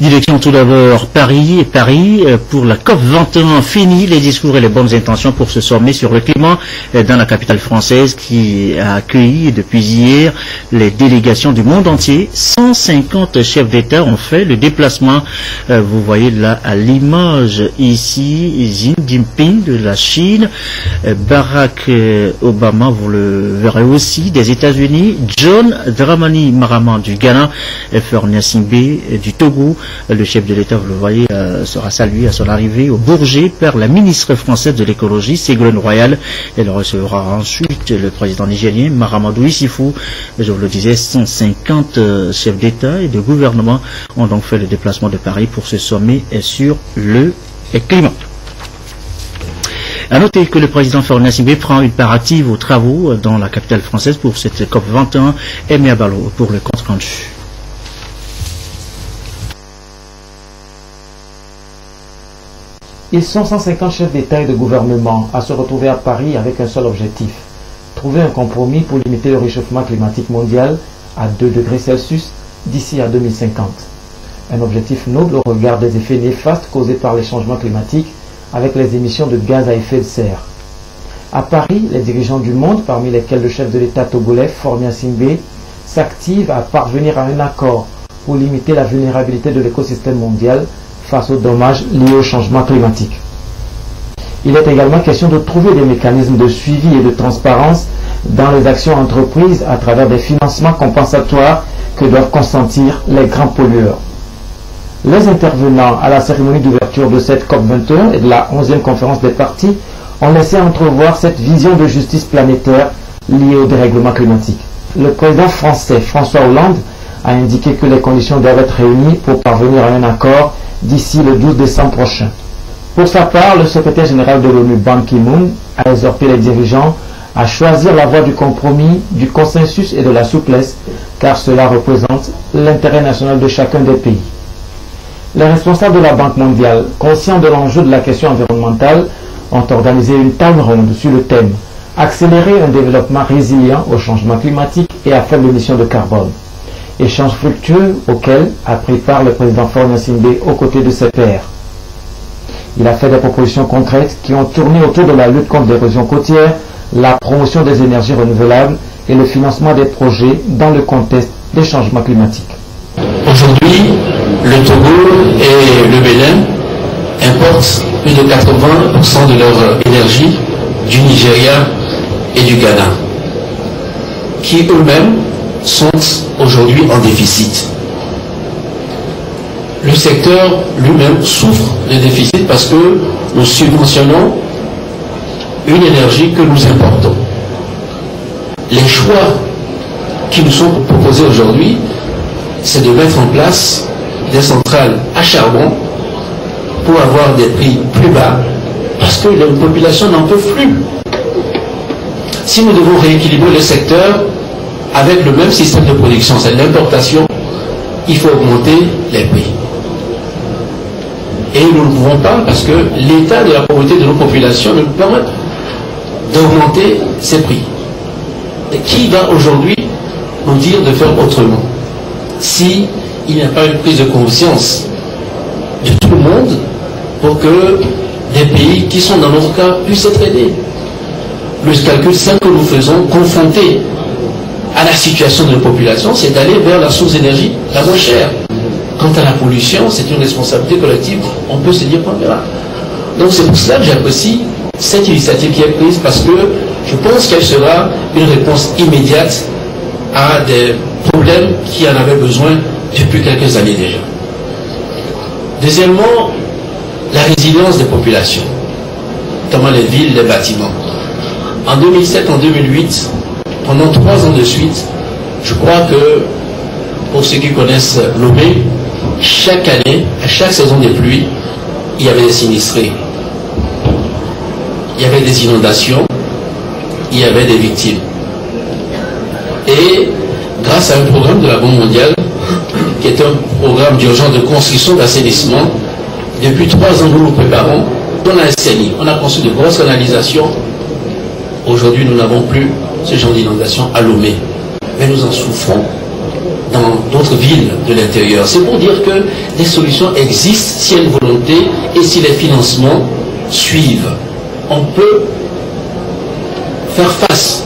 Direction tout d'abord Paris pour la COP 21, fini les discours et les bonnes intentions pour ce sommet sur le climat dans la capitale française qui a accueilli depuis hier les délégations du monde entier. 150 chefs d'État ont fait le déplacement. Vous voyez là à l'image ici Xi Jinping de la Chine, Barack Obama, vous le verrez aussi, des États-Unis, John Dramani Mahama du Ghana, Faure Gnassingbé du Togo. Le chef de l'État, vous le voyez, sera salué à son arrivée au Bourget par la ministre française de l'écologie, Ségolène Royal. Elle recevra ensuite le président nigérien, Mahamadou Issoufou. Je vous le disais, 150 chefs d'État et de gouvernement ont donc fait le déplacement de Paris pour ce sommet sur le climat. A noter que le président Faure Gnassingbé prend une part active aux travaux dans la capitale française pour cette COP 21. Aimé Abalo pour le compte rendu. Ils sont 150 chefs d'État et de gouvernement à se retrouver à Paris avec un seul objectif: trouver un compromis pour limiter le réchauffement climatique mondial à 2 degrés Celsius d'ici à 2050. Un objectif noble au regard des effets néfastes causés par les changements climatiques avec les émissions de gaz à effet de serre. À Paris, les dirigeants du monde, parmi lesquels le chef de l'État togolais, Faure Gnassingbé, s'activent à parvenir à un accord pour limiter la vulnérabilité de l'écosystème mondial face aux dommages liés au changement climatique. Il est également question de trouver des mécanismes de suivi et de transparence dans les actions entreprises à travers des financements compensatoires que doivent consentir les grands pollueurs. Les intervenants à la cérémonie d'ouverture de cette COP21 et de la 11e conférence des parties ont laissé entrevoir cette vision de justice planétaire liée au dérèglement climatique. Le président français François Hollande a indiqué que les conditions doivent être réunies pour parvenir à un accord d'ici le 12 décembre prochain. Pour sa part, le secrétaire général de l'ONU Ban Ki-moon a exhorté les dirigeants à choisir la voie du compromis, du consensus et de la souplesse, car cela représente l'intérêt national de chacun des pays. Les responsables de la Banque mondiale, conscients de l'enjeu de la question environnementale, ont organisé une table ronde sur le thème « Accélérer un développement résilient au changement climatique et à faible émission de carbone ». Échange fructueux auquel a pris part le président Faure Gnassingbé aux côtés de ses pairs. Il a fait des propositions concrètes qui ont tourné autour de la lutte contre l'érosion côtière, la promotion des énergies renouvelables et le financement des projets dans le contexte des changements climatiques. Aujourd'hui, le Togo et le Bénin importent plus de 80% de leur énergie du Nigeria et du Ghana, qui eux-mêmes sont aujourd'hui en déficit. Le secteur lui-même souffre de déficit parce que nous subventionnons une énergie que nous importons. Les choix qui nous sont proposés aujourd'hui, c'est de mettre en place des centrales à charbon pour avoir des prix plus bas parce que la population n'en peut plus. Si nous devons rééquilibrer le secteur avec le même système de production, c'est l'importation, il faut augmenter les prix. Et nous ne pouvons pas parce que l'état de la pauvreté de nos populations ne permet pas d'augmenter ces prix. Et qui va aujourd'hui nous dire de faire autrement si il n'y a pas une prise de conscience de tout le monde pour que des pays qui sont dans notre cas puissent être aidés? Le calcul simple que nous faisons, confronté à la situation de la population, c'est d'aller vers la source d'énergie la moins chère. Quant à la pollution, c'est une responsabilité collective, on peut se dire qu'on verra. Donc c'est pour cela que j'apprécie cette initiative qui est prise, parce que je pense qu'elle sera une réponse immédiate à des problèmes qui en avaient besoin depuis quelques années déjà. Deuxièmement, la résilience des populations, notamment les villes, les bâtiments. En 2007, en 2008, pendant 3 ans de suite, je crois que, pour ceux qui connaissent Lomé, chaque année, à chaque saison des pluies, il y avait des sinistrés. Il y avait des inondations, il y avait des victimes. Et grâce à un programme de la Banque mondiale, qui est un programme d'urgence de construction d'assainissement, depuis 3 ans nous nous préparons, on a assaini, on a construit de grosses canalisations. Aujourd'hui, nous n'avons plus ce genre d'inondation à Lomé. Mais nous en souffrons dans d'autres villes de l'intérieur. C'est pour dire que des solutions existent s'il y a une volonté et si les financements suivent. On peut faire face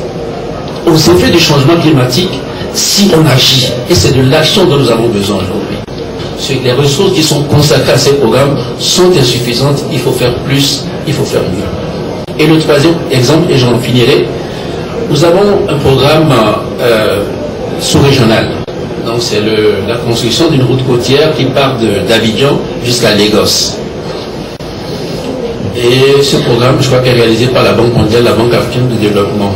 aux effets du changement climatique si on agit. Et c'est de l'action dont nous avons besoin aujourd'hui. Les ressources qui sont consacrées à ces programmes sont insuffisantes. Il faut faire plus, il faut faire mieux. Et le troisième exemple, et j'en finirai, nous avons un programme sous-régional. Donc c'est la construction d'une route côtière qui part d'Abidjan jusqu'à Lagos. Et ce programme, je crois, est réalisé par la Banque mondiale, la Banque africaine de développement.